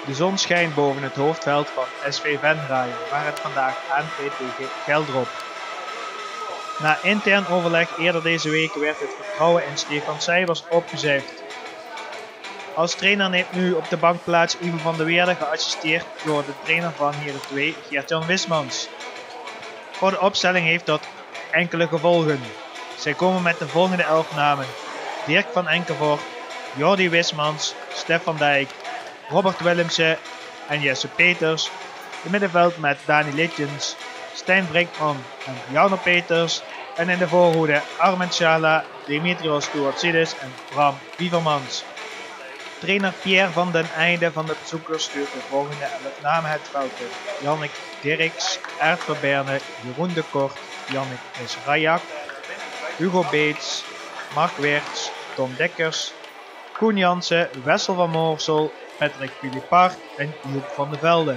De zon schijnt boven het hoofdveld van SV Venray, waar het vandaag aantreedt tegen Geldrop. Na intern overleg eerder deze week werd het vertrouwen in Stefan Seibers opgezegd. Als trainer neemt nu op de bank plaats Ivo van der Weerde, geassisteerd door de trainer van Heren 2, Gert-Jan Wismans. Voor de opstelling heeft dat enkele gevolgen. Zij komen met de volgende 11 namen: Dirk van Enkevoort, Jordi Wismans, Stef van Dijk, Robert Willemsen en Jesse Peters. In middenveld met Dani Litjens, Stijn Brinkman en Jarno Peters. En in de voorhoede Armen Schala, Dimitrios Touatsidis en Bram Wievermans. Trainer Pierre van den Einde van de bezoekers stuurt de volgende 11 namen het veld in: Jannik Dirks, Aert Verberne, Jeroen de Kort, Jannik Israjak, Hugo Beets, Mark Weerts, Tom Dekkers, Koen Jansen, Wessel van Moorsel, Patrick Philippard en Joep van de Velde.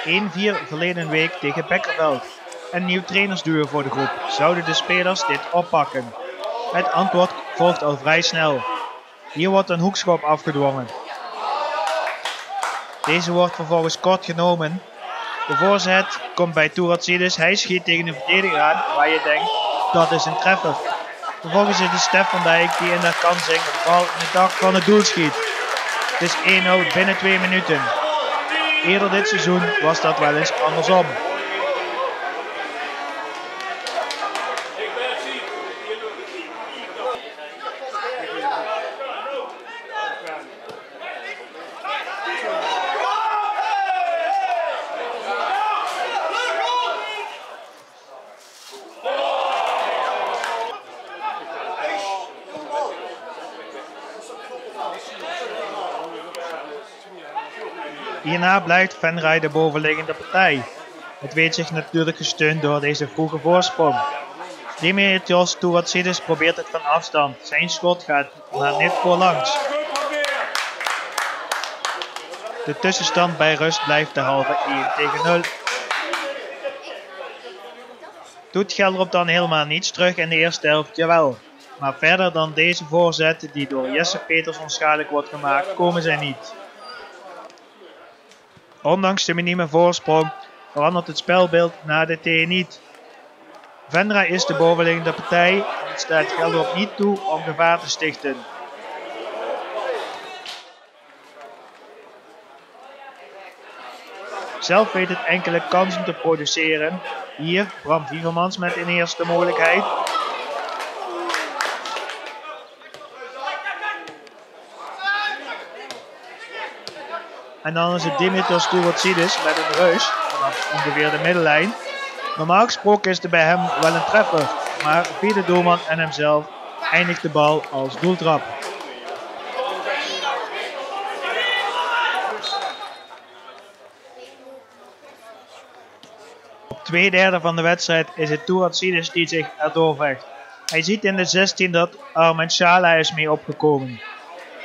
1-4 verleden week tegen Bekkerveld. Een nieuw trainersduo voor de groep. Zouden de spelers dit oppakken? Het antwoord volgt al vrij snel. Hier wordt een hoekschop afgedwongen. Deze wordt vervolgens kort genomen. De voorzet komt bij Touatsidis. Hij schiet tegen de verdediger aan, waar je denkt, dat is een treffer. Vervolgens is het Stef van Dijk die in de kansing de bal in het dak van het doel schiet. Het is 1-0 binnen 2 minuten. Eerder dit seizoen was dat wel eens andersom. Hierna blijft Venray de bovenliggende partij. Het weet zich natuurlijk gesteund door deze vroege voorsprong. Dimitrios Touatsidis probeert het van afstand. Zijn schot gaat maar net voorlangs. De tussenstand bij rust blijft derhalve 1-0. Doet Geldrop dan helemaal niets terug in de eerste helft? Jawel. Maar verder dan deze voorzet die door Jesse Peters onschadelijk wordt gemaakt, komen zij niet. Ondanks de minieme voorsprong verandert het spelbeeld na de TE niet. Venray is de bovenliggende partij en het staat Geldrop niet toe om gevaar te stichten. Zelf weet het enkele kansen te produceren. Hier Bram Wievermans met een eerste mogelijkheid. En dan is het Dimitrios Touatsidis met een reus vanaf ongeveer de middenlijn. Normaal gesproken is er bij hem wel een treffer, maar via de doelman en hemzelf eindigt de bal als doeltrap. Op 2/3 van de wedstrijd is het Touatsidis die zich erdoor vecht. Hij ziet in de 16 dat Armen Schala is mee opgekomen.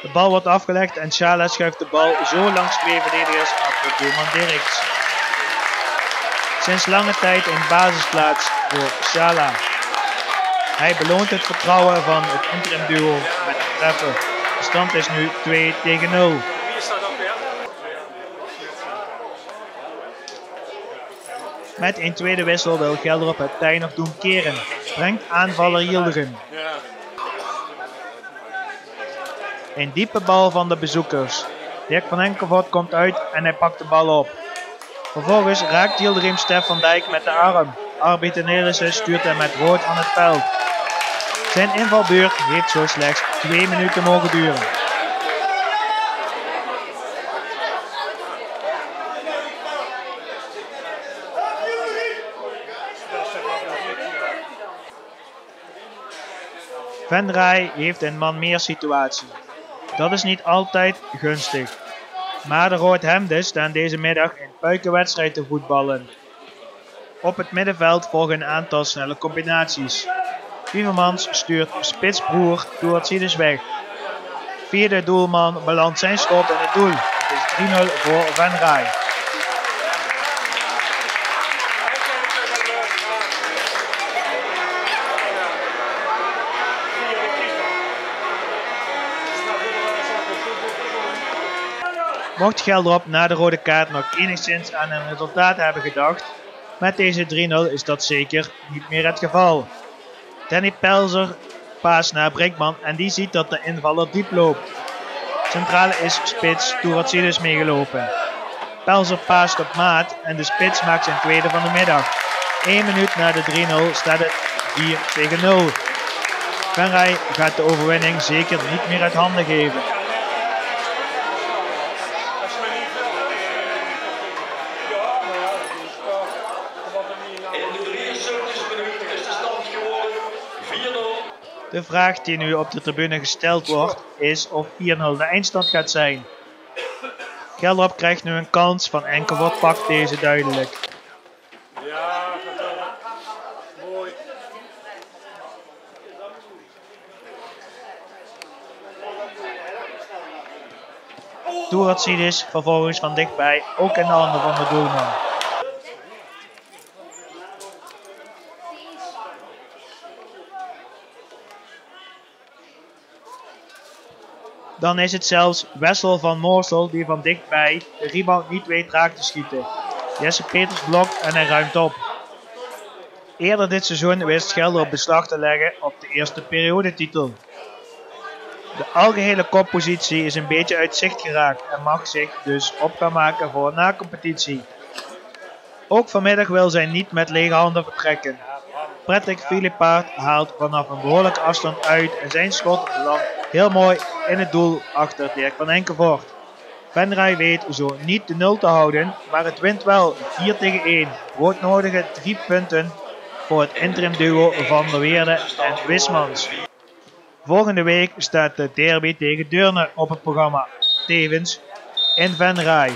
De bal wordt afgelegd en Schala schuift de bal zo langs 2 verdedigers af voor doelman Dirks. Sinds lange tijd een basisplaats voor Schala. Hij beloont het vertrouwen van het interim duo met een treffer. De stand is nu 2-0. Met een tweede wissel wil Geldrop het tij nog doen keren. Brengt aanvaller Yildirim. Een diepe bal van de bezoekers. Dirk van Enkevoort komt uit en hij pakt de bal op. Vervolgens raakt Yildirim Stef van Dijk met de arm. Arbiter Nelissen stuurt hem met rood van het veld. Zijn invalbeurt heeft zo slechts 2 minuten mogen duren. Venray heeft een man meer situatie. Dat is niet altijd gunstig. Maar de roodhemden staan deze middag in puikenwedstrijd te voetballen. Op het middenveld volgen een aantal snelle combinaties. Wievermans stuurt spitsbroer Touatsidis weg. Vierde doelman belandt zijn schot in het doel. Het is 3-0 voor Venray. Mocht Geldrop na de rode kaart nog enigszins aan een resultaat hebben gedacht, met deze 3-0 is dat zeker niet meer het geval. Danny Pelzer paast naar Brinkman en die ziet dat de invaller diep loopt. Centrale is spits Toeratzidis meegelopen. Pelzer paast op maat en de spits maakt zijn tweede van de middag. 1 minuut na de 3-0 staat het 4-0. Venray gaat de overwinning zeker niet meer uit handen geven. De vraag die nu op de tribune gesteld wordt is of 4-0 de eindstand gaat zijn. Geldrop krijgt nu een kans, Van Enkelvoort pakt deze duidelijk. Ja, mooi. Toeratzidis vervolgens van dichtbij, ook in de handen van de doelman. Dan is het zelfs Wessel van Moorsel die van dichtbij de rebound niet weet raak te schieten. Jesse Peters blokt en hij ruimt op. Eerder dit seizoen wist Geldrop beslag te leggen op de eerste periodetitel. De algehele koppositie is een beetje uit zicht geraakt en mag zich dus op gaan maken voor een na-competitie. Ook vanmiddag wil zij niet met lege handen vertrekken. Patrick Philippaert haalt vanaf een behoorlijke afstand uit en zijn schot landt heel mooi in het doel achter Dirk van Enkelvoort. Venray weet zo niet de 0 te houden, maar het wint wel 4-1. Broodnodige 3 punten voor het interim duo van der Weerde en Wismans. Volgende week staat de derby tegen Deurne op het programma, tevens in Venray.